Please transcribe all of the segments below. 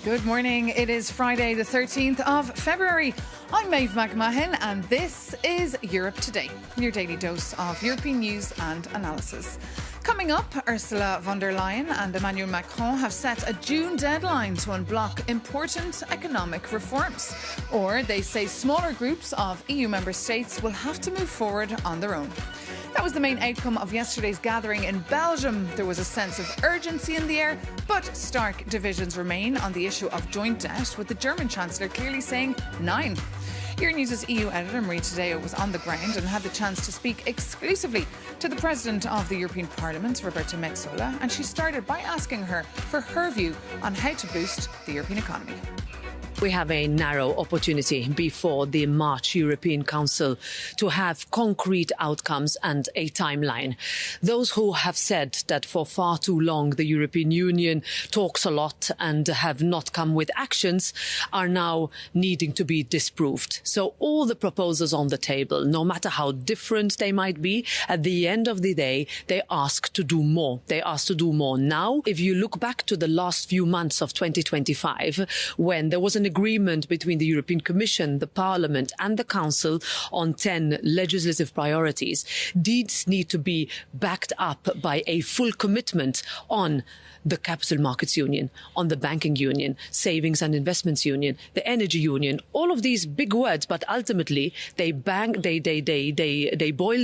Good morning. It is Friday, the 13th of February. I'm Maeve McMahon, and this is Europe Today, your daily dose of European news and analysis. Coming up, Ursula von der Leyen and Emmanuel Macron have set a June deadline to unblock important economic reforms. Or they say smaller groups of EU member states will have to move forward on their own. That was the main outcome of yesterday's gathering in Belgium. There was a sense of urgency in the air, but stark divisions remain on the issue of joint debt, with the German Chancellor clearly saying 9. Euronews' EU editor Marie Tadeo was on the ground and had the chance to speak exclusively to the President of the European Parliament, Roberta Metsola, and she started by asking her for her view on how to boost the European economy. We have a narrow opportunity before the March European Council to have concrete outcomes and a timeline. Those who have said that for far too long the European Union talks a lot and have not come with actions are now needing to be disproved. So all the proposals on the table, no matter how different they might be, at the end of the day, they ask to do more. They ask to do more now. If you look back to the last few months of 2025, when there was an agreement between the European Commission, the Parliament and the Council on 10 legislative priorities, these need to be backed up by a full commitment on the Capital Markets Union, on the Banking Union, Savings and Investments Union, the Energy Union, all of these big words, but ultimately they boil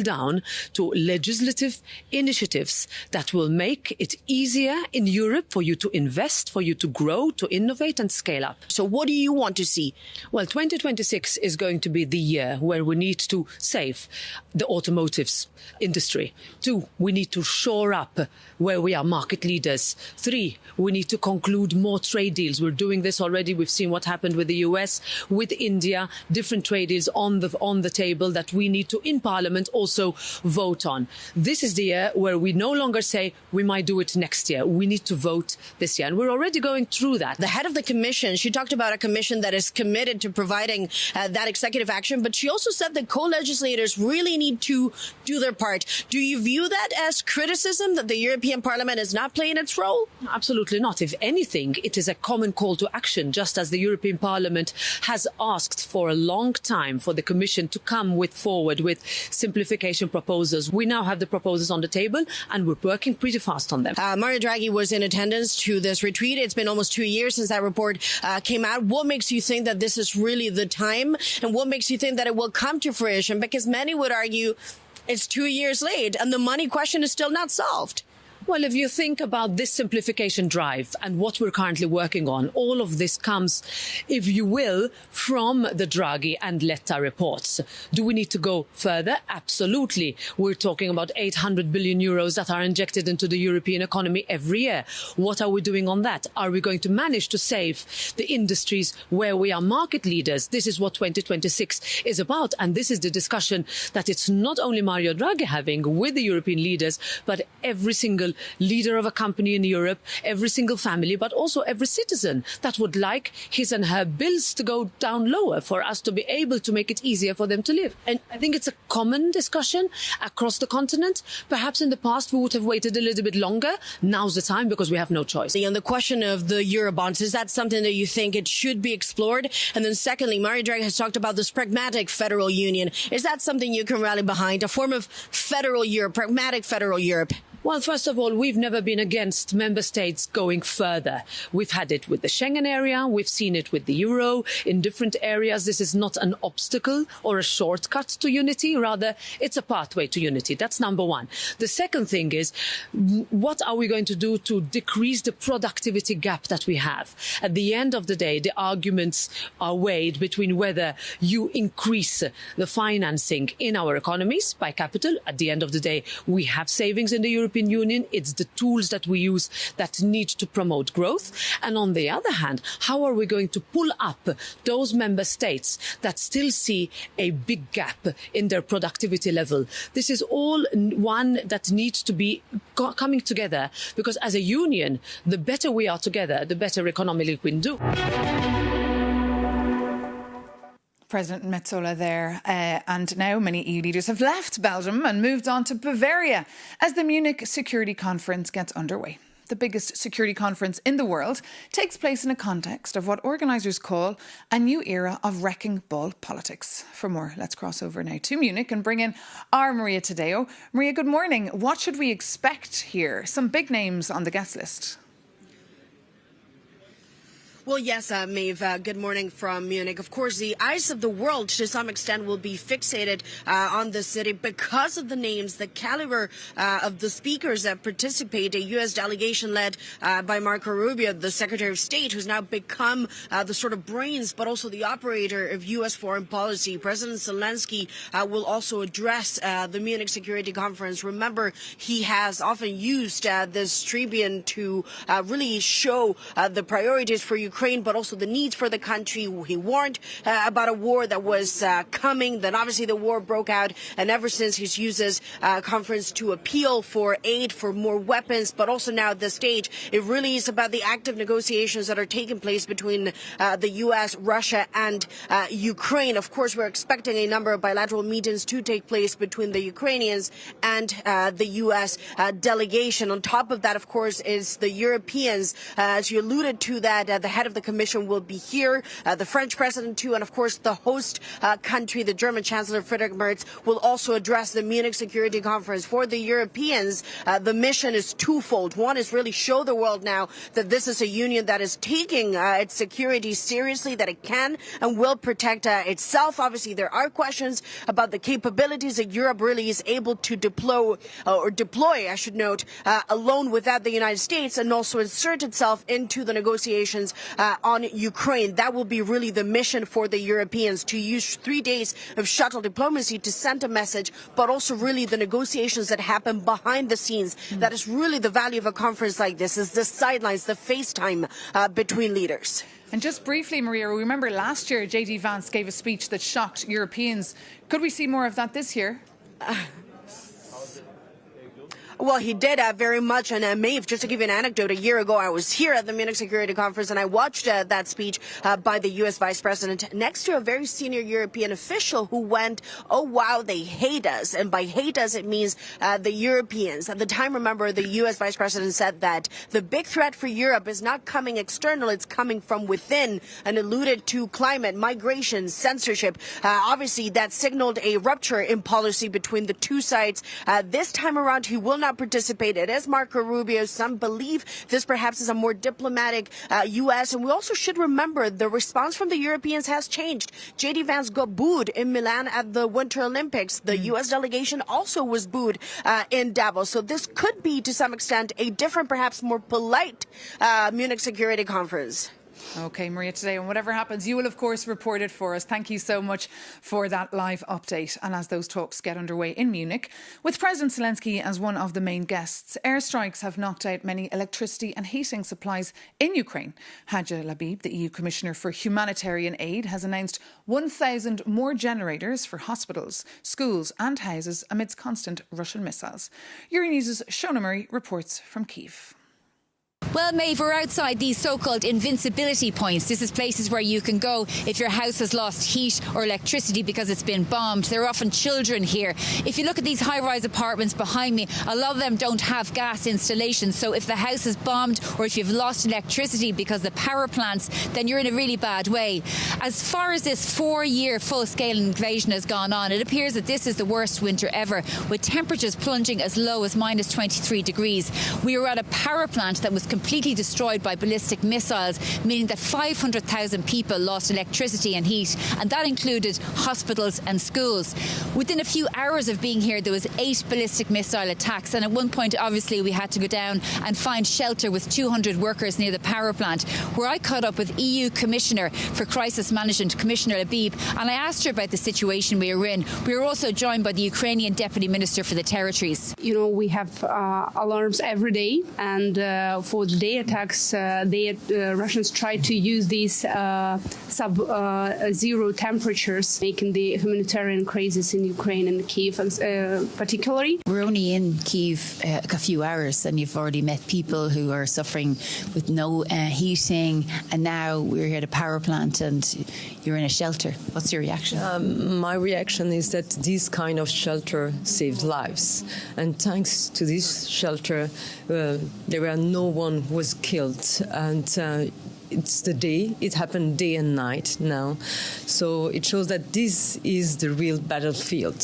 down to legislative initiatives that will make it easier in Europe for you to invest, for you to grow, to innovate and scale up. So what do you want to see? Well, 2026 is going to be the year where we need to save the automotive industry. 2, we need to shore up where we are market leaders. 3, we need to conclude more trade deals. We're doing this already. We've seen what happened with the US, with India, different trade deals on the table that we need to, in Parliament, also vote on. This is the year where we no longer say we might do it next year. We need to vote this year. And we're already going through that. The head of the Commission, she talked about a commission that is committed to providing that executive action, but she also said that co-legislators really need to do their part. Do you view that as criticism, that the European Parliament is not playing its role? Absolutely not. If anything, it is a common call to action, just as the European Parliament has asked for a long time for the Commission to come forward with simplification proposals. We now have the proposals on the table and we're working pretty fast on them. Mario Draghi was in attendance to this retreat. It's been almost 2 years since that report came out. What makes you think that this is really the time? And what makes you think that it will come to fruition? Because many would argue it's 2 years late and the money question is still not solved. Well, if you think about this simplification drive and what we're currently working on, all of this comes, if you will, from the Draghi and Letta reports. Do we need to go further? Absolutely. We're talking about 800 billion euros that are injected into the European economy every year. What are we doing on that? Are we going to manage to save the industries where we are market leaders? This is what 2026 is about. And this is the discussion that it's not only Mario Draghi having with the European leaders, but every single leader of a company in Europe, every single family, but also every citizen that would like his and her bills to go down lower for us to be able to make it easier for them to live. And I think it's a common discussion across the continent. Perhaps in the past we would have waited a little bit longer. Now's the time because we have no choice. And the question of the Eurobonds, is that something that you think it should be explored? And then secondly, Mario Draghi has talked about this pragmatic federal union. Is that something you can rally behind, a form of federal Europe, pragmatic federal Europe? Well, first of all, we've never been against member states going further. We've had it with the Schengen area. We've seen it with the euro in different areas. This is not an obstacle or a shortcut to unity. Rather, it's a pathway to unity. That's number one. The second thing is, what are we going to do to decrease the productivity gap that we have? At the end of the day, the arguments are weighed between whether you increase the financing in our economies by capital. At the end of the day, we have savings in the European European Union, it's the tools that we use that need to promote growth. And on the other hand, how are we going to pull up those member states that still see a big gap in their productivity level? This is all one that needs to be coming together, because as a union, the better we are together, the better economically we can do. President Metsola there. And now many EU leaders have left Belgium and moved on to Bavaria as the Munich Security Conference gets underway. The biggest security conference in the world takes place in a context of what organisers call a new era of wrecking ball politics. For more, let's cross over now to Munich and bring in our Maria Tadeo. Maria, good morning. What should we expect here? Some big names on the guest list. Well, yes, Maeve, good morning from Munich. Of course, the eyes of the world, to some extent, will be fixated on the city because of the names, the caliber of the speakers that participate. A U.S. delegation led by Marco Rubio, the Secretary of State, who's now become the sort of brains, but also the operator of U.S. foreign policy. President Zelensky will also address the Munich Security Conference. Remember, he has often used this tribune to really show the priorities for Ukraine, but also the needs for the country. He warned about a war that was coming. Then obviously the war broke out, and ever since he's used this conference to appeal for aid, for more weapons, but also now at this stage, it really is about the active negotiations that are taking place between the U.S., Russia, and Ukraine. Of course, we're expecting a number of bilateral meetings to take place between the Ukrainians and the U.S. delegation. On top of that, of course, is the Europeans. As you alluded to that, the head of the Commission will be here, the French president too, and of course the host country, the German Chancellor Friedrich Merz, will also address the Munich Security Conference. For the Europeans, the mission is twofold. One is really show the world now that this is a union that is taking its security seriously, that it can and will protect itself. Obviously, there are questions about the capabilities that Europe really is able to deploy, I should note, alone without the United States, and also insert itself into the negotiations on Ukraine. That will be really the mission for the Europeans, to use 3 days of shuttle diplomacy to send a message, but also really the negotiations that happen behind the scenes. That is really the value of a conference like this, is the sidelines, the FaceTime between leaders. And just briefly, Maria, remember last year J.D. Vance gave a speech that shocked Europeans. Could we see more of that this year? Well, he did very much. And Maeve, just to give you an anecdote, a year ago I was here at the Munich Security Conference and I watched that speech by the U.S. Vice President next to a very senior European official who went, "Oh, wow, they hate us." And by hate us, it means the Europeans. At the time, remember, the U.S. Vice President said that the big threat for Europe is not coming external, it's coming from within, and alluded to climate, migration, censorship. Obviously, that signaled a rupture in policy between the two sides. This time around, he will not participate. It is Marco Rubio. Some believe this perhaps is a more diplomatic U.S. And we also should remember the response from the Europeans has changed. J.D. Vance got booed in Milan at the Winter Olympics. The U.S. delegation also was booed in Davos. So this could be, to some extent, a different, perhaps more polite Munich Security Conference. OK, Maria, today, and whatever happens, you will, of course, report it for us. Thank you so much for that live update. And as those talks get underway in Munich, with President Zelensky as one of the main guests, airstrikes have knocked out many electricity and heating supplies in Ukraine. Hajdar Labib, the EU Commissioner for Humanitarian Aid, has announced 1,000 more generators for hospitals, schools and houses amidst constant Russian missiles. Euronews' Shona Murray reports from Kyiv. Well, Maeve, we're outside these so-called invincibility points. This is places where you can go if your house has lost heat or electricity because it's been bombed. There are often children here. If you look at these high-rise apartments behind me, a lot of them don't have gas installations. So if the house is bombed or if you've lost electricity because the power plants, then you're in a really bad way. As far as this 4-year full-scale invasion has gone on, it appears that this is the worst winter ever, with temperatures plunging as low as -23 degrees. We were at a power plant that was completely destroyed by ballistic missiles, meaning that 500,000 people lost electricity and heat, and that included hospitals and schools. Within a few hours of being here, there was 8 ballistic missile attacks, and at one point, obviously, we had to go down and find shelter with 200 workers near the power plant, where I caught up with EU Commissioner for Crisis Management, Commissioner Labib, and I asked her about the situation we were in. We were also joined by the Ukrainian Deputy Minister for the Territories. You know, we have alarms every day, and for the day attacks, Russians try to use these sub-zero temperatures, making the humanitarian crisis in Ukraine and Kyiv particularly. We're only in Kyiv a few hours, and you've already met people who are suffering with no heating, and now we're here at a power plant and you're in a shelter. What's your reaction? My reaction is that this kind of shelter saves lives, and thanks to this shelter, no one was killed, and it's the day. It happened day and night now, so it shows that this is the real battlefield.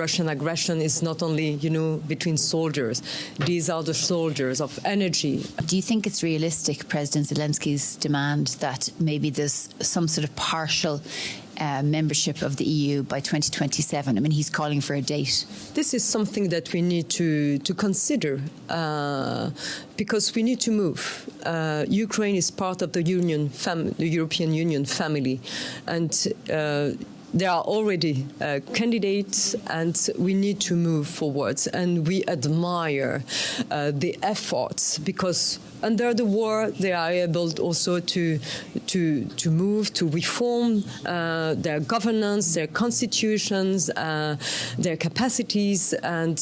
Russian aggression is not only, between soldiers. These are the soldiers of energy. Do you think it's realistic, President Zelensky's demand that maybe there's some sort of partial membership of the EU by 2027? I mean, he's calling for a date. This is something that we need to consider because we need to move. Ukraine is part of the European Union family, and there are already candidates, and we need to move forwards. And we admire the efforts, because under the war they are able also to move, to reform their governance, their constitutions, their capacities, and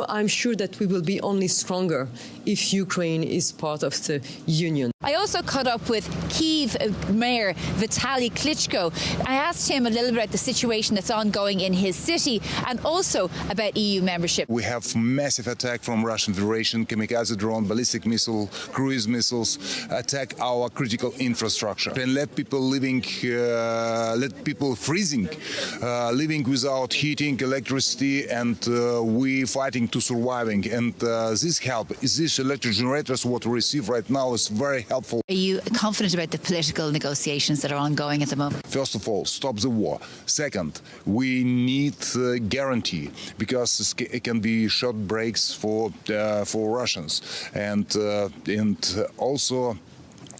I'm sure that we will be only stronger if Ukraine is part of the Union. I also caught up with Kyiv Mayor Vitaly Klitschko. I asked him a little bit about the situation that's ongoing in his city and also about EU membership. We have massive attack from Russian Federation, kamikaze drone, ballistic missile, cruise missiles, attack our critical infrastructure and let people freezing, living without heating, electricity, and we fighting to surviving. And this help, this electric generators what we receive right now is very helpful. Are you confident about the political negotiations that are ongoing at the moment? First of all, stop the war. Second, we need guarantee, because it can be short breaks for Russians, and also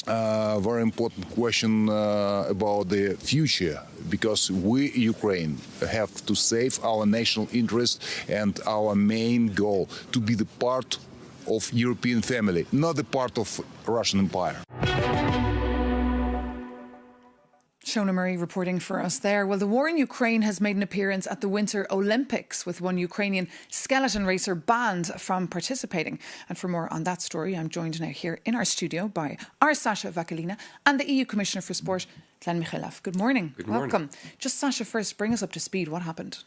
very important question about the future, because we, Ukraine, have to save our national interest and our main goal to be the part of European family, not the part of Russian Empire. Shona Murray reporting for us there. Well, the war in Ukraine has made an appearance at the Winter Olympics, with one Ukrainian skeleton racer banned from participating. And for more on that story, I'm joined now here in our studio by our Sasha Vakalina and the EU Commissioner for Sport, Glenn Mikallef. Good morning. Good morning. Welcome. Just, Sasha, first, bring us up to speed. What happened?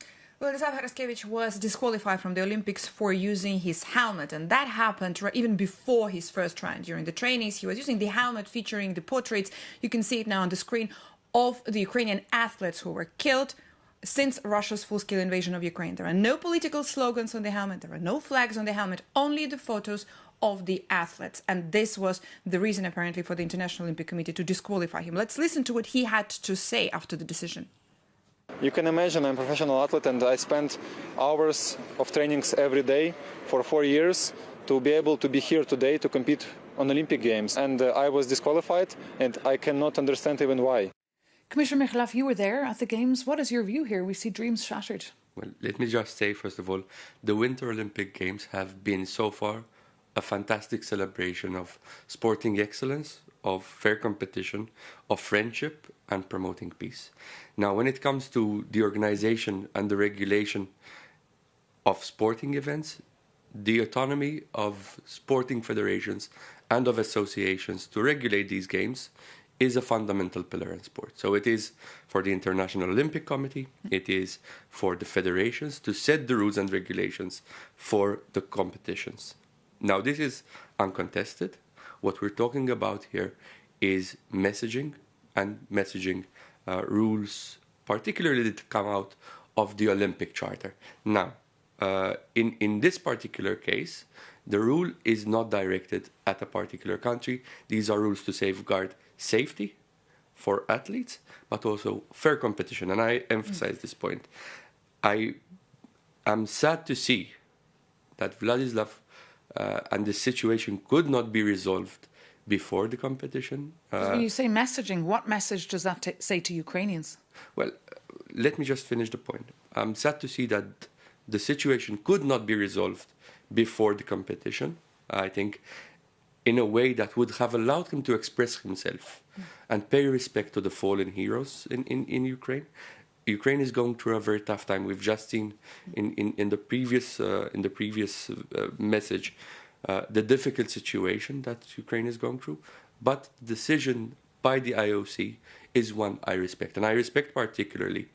Well, Zav was disqualified from the Olympics for using his helmet, and that happened even before his first run. During the trainings, he was using the helmet featuring the portraits. You can see it now on the screen, of the Ukrainian athletes who were killed since Russia's full-scale invasion of Ukraine. There are no political slogans on the helmet. There are no flags on the helmet, only the photos of the athletes. And this was the reason, apparently, for the International Olympic Committee to disqualify him. Let's listen to what he had to say after the decision. You can imagine I'm a professional athlete, and I spent hours of trainings every day for 4 years to be able to be here today to compete on Olympic Games. And I was disqualified, and I cannot understand even why. Commissioner Michalaf, you were there at the Games. What is your view here? We see dreams shattered. Well, let me just say, first of all, the Winter Olympic Games have been so far a fantastic celebration of sporting excellence, of fair competition, of friendship, and promoting peace. Now, when it comes to the organization and the regulation of sporting events, the autonomy of sporting federations and of associations to regulate these games is a fundamental pillar in sport. So it is for the International Olympic Committee, it is for the federations to set the rules and regulations for the competitions. Now, this is uncontested. What we're talking about here is messaging and messaging rules, particularly that come out of the Olympic Charter. Now, in this particular case, The rule is not directed at a particular country. These are rules to safeguard safety for athletes, but also fair competition. And I emphasize this point. I am sad to see that Vladislav and the situation could not be resolved before the competition. When you say messaging, what message does that say to Ukrainians? Well, let me just finish the point. I'm sad to see that the situation could not be resolved before the competition. I think in a way that would have allowed him to express himself and pay respect to the fallen heroes in Ukraine. Ukraine is going through a very tough time. We've just seen in the previous message the difficult situation that Ukraine is going through. But the decision by the IOC is one I respect. And I respect particularly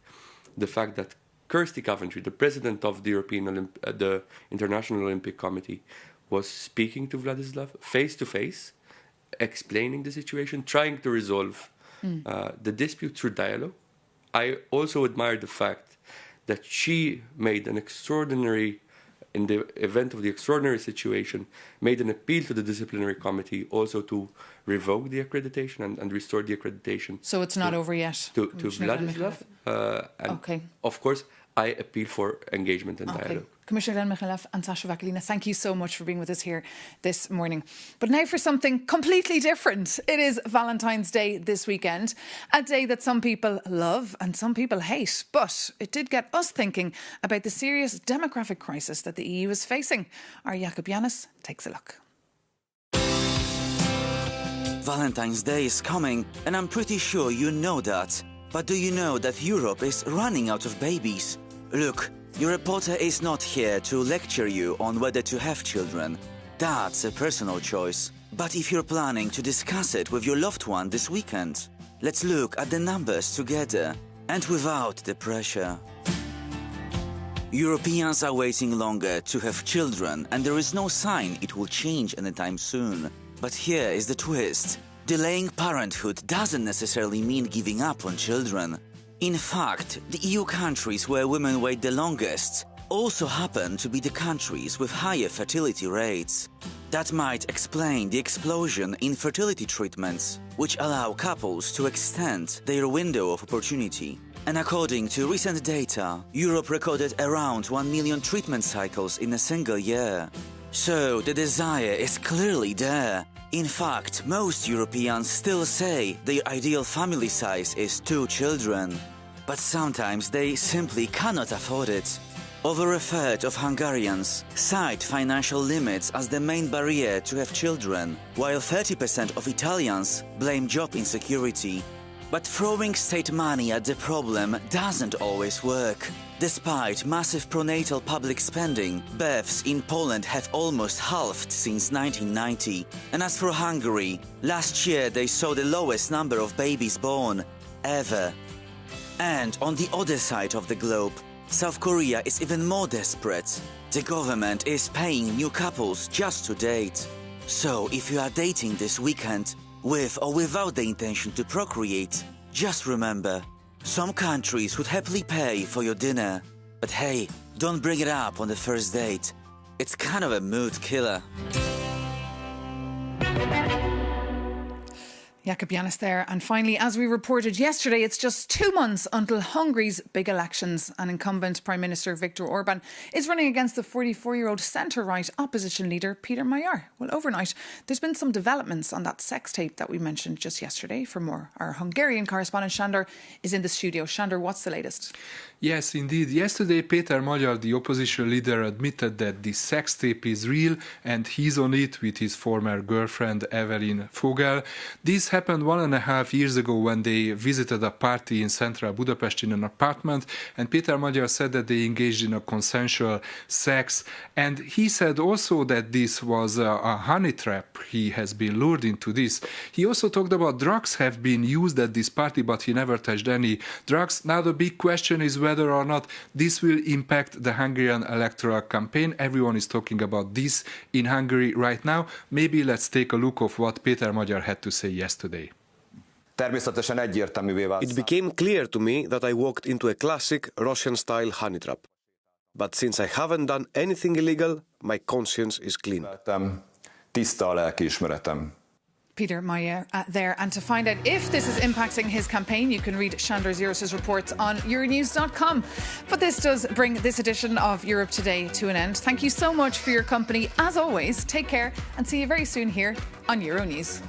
the fact that Kirsty Coventry, the president of the International Olympic Committee, was speaking to Vladislav face-to-face, explaining the situation, trying to resolve the dispute through dialogue. I also admire the fact that she made an extraordinary, in the event of the extraordinary situation, made an appeal to the disciplinary committee also to revoke the accreditation and restore the accreditation. So it's not over yet? To Vladislav. And of course, I appeal for engagement and dialogue. Commissioner Glenn Micalleff and Sasha Vakalina, thank you so much for being with us here this morning. But now for something completely different. It is Valentine's Day this weekend, a day that some people love and some people hate. But it did get us thinking about the serious demographic crisis that the EU is facing. Our Jakob Yanis takes a look. Valentine's Day is coming, and I'm pretty sure you know that. But do you know that Europe is running out of babies? Look, your reporter is not here to lecture you on whether to have children. That's a personal choice. But if you're planning to discuss it with your loved one this weekend, let's look at the numbers together and without the pressure. Europeans are waiting longer to have children, and there is no sign it will change anytime soon. But here is the twist. Delaying parenthood doesn't necessarily mean giving up on children. In fact, the EU countries where women wait the longest also happen to be the countries with higher fertility rates. That might explain the explosion in fertility treatments, which allow couples to extend their window of opportunity. And according to recent data, Europe recorded around 1 million treatment cycles in a single year. So the desire is clearly there. In fact, most Europeans still say their ideal family size is 2 children. But sometimes they simply cannot afford it. Over a third of Hungarians cite financial limits as the main barrier to have children, while 30% of Italians blame job insecurity. But throwing state money at the problem doesn't always work. Despite massive pronatal public spending, births in Poland have almost halved since 1990. And as for Hungary, last year they saw the lowest number of babies born ever. And on the other side of the globe, South Korea is even more desperate. The government is paying new couples just to date. So if you are dating this weekend, with or without the intention to procreate, just remember, some countries would happily pay for your dinner. But hey, don't bring it up on the first date. It's kind of a mood killer. Jakob Yanis there. And finally, as we reported yesterday, it's just 2 months until Hungary's big elections. And incumbent Prime Minister Viktor Orban is running against the 44-year-old centre-right opposition leader Peter Magyar. Well, overnight, there's been some developments on that sex tape that we mentioned just yesterday. For more, our Hungarian correspondent Sándor is in the studio. Sándor, what's the latest? Yes, indeed. Yesterday, Peter Magyar, the opposition leader, admitted that the sex tape is real and he's on it with his former girlfriend, Evelyn Fogel. This happened 1.5 years ago when they visited a party in central Budapest in an apartment, and Peter Magyar said that they engaged in a consensual sex. And he said also that this was a honey trap. He has been lured into this. He also talked about drugs have been used at this party, but he never touched any drugs. Now the big question is whether or not this will impact the Hungarian electoral campaign. Everyone is talking about this in Hungary right now. Maybe let's take a look of what Peter Magyar had to say yesterday. It became clear to me that I walked into a classic Russian-style honey trap. But since I haven't done anything illegal, my conscience is clean. Tiszta a lelkiismeretem. Peter Meyer there. And to find out if this is impacting his campaign, you can read Shandor Zirus' reports on Euronews.com. But this does bring this edition of Europe Today to an end. Thank you so much for your company. As always, take care and see you very soon here on Euronews.